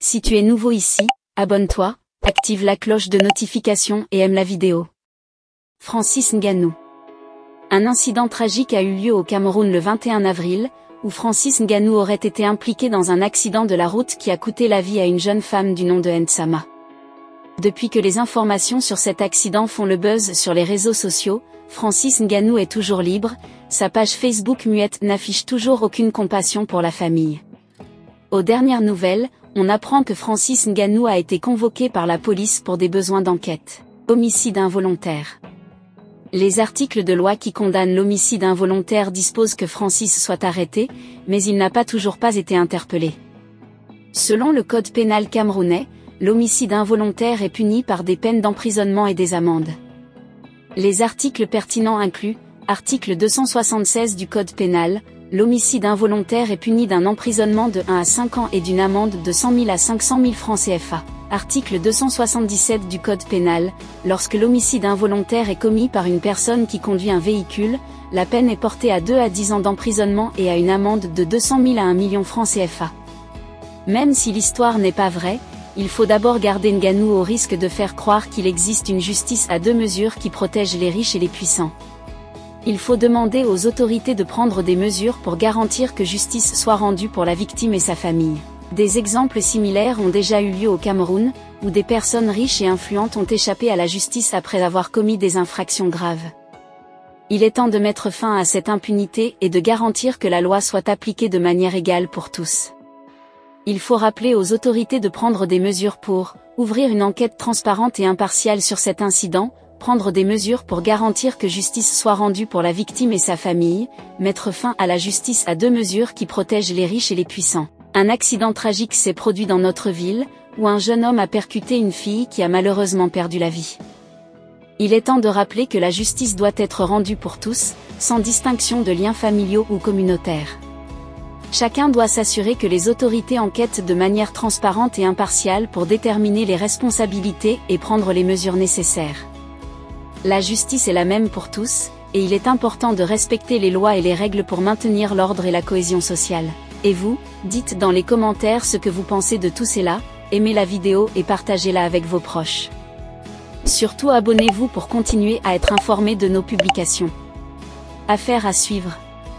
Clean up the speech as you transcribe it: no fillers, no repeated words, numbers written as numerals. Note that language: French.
Si tu es nouveau ici, abonne-toi, active la cloche de notification et aime la vidéo. Francis Ngannou. Un incident tragique a eu lieu au Cameroun le 21 avril, où Francis Ngannou aurait été impliqué dans un accident de la route qui a coûté la vie à une jeune femme du nom de Nsama. Depuis que les informations sur cet accident font le buzz sur les réseaux sociaux, Francis Ngannou est toujours libre, sa page Facebook muette n'affiche toujours aucune compassion pour la famille. Aux dernières nouvelles, on apprend que Francis Ngannou a été convoqué par la police pour des besoins d'enquête. Homicide involontaire. Les articles de loi qui condamnent l'homicide involontaire disposent que Francis soit arrêté, mais il n'a toujours pas été interpellé. Selon le code pénal camerounais, l'homicide involontaire est puni par des peines d'emprisonnement et des amendes. Les articles pertinents incluent, article 276 du code pénal, l'homicide involontaire est puni d'un emprisonnement de 1 à 5 ans et d'une amende de 100 000 à 500 000 francs CFA. Article 277 du code pénal, lorsque l'homicide involontaire est commis par une personne qui conduit un véhicule, la peine est portée à 2 à 10 ans d'emprisonnement et à une amende de 200 000 à 1 million francs CFA. Même si l'histoire n'est pas vraie, il faut d'abord garder Ngannou au risque de faire croire qu'il existe une justice à deux mesures qui protège les riches et les puissants. Il faut demander aux autorités de prendre des mesures pour garantir que justice soit rendue pour la victime et sa famille. Des exemples similaires ont déjà eu lieu au Cameroun, où des personnes riches et influentes ont échappé à la justice après avoir commis des infractions graves. Il est temps de mettre fin à cette impunité et de garantir que la loi soit appliquée de manière égale pour tous. Il faut rappeler aux autorités de prendre des mesures pour ouvrir une enquête transparente et impartiale sur cet incident, prendre des mesures pour garantir que justice soit rendue pour la victime et sa famille, mettre fin à la justice à deux mesures qui protègent les riches et les puissants. Un accident tragique s'est produit dans notre ville, où un jeune homme a percuté une fille qui a malheureusement perdu la vie. Il est temps de rappeler que la justice doit être rendue pour tous, sans distinction de liens familiaux ou communautaires. Chacun doit s'assurer que les autorités enquêtent de manière transparente et impartiale pour déterminer les responsabilités et prendre les mesures nécessaires. La justice est la même pour tous, et il est important de respecter les lois et les règles pour maintenir l'ordre et la cohésion sociale. Et vous, dites dans les commentaires ce que vous pensez de tout cela, aimez la vidéo et partagez-la avec vos proches. Surtout abonnez-vous pour continuer à être informé de nos publications. Affaire à suivre.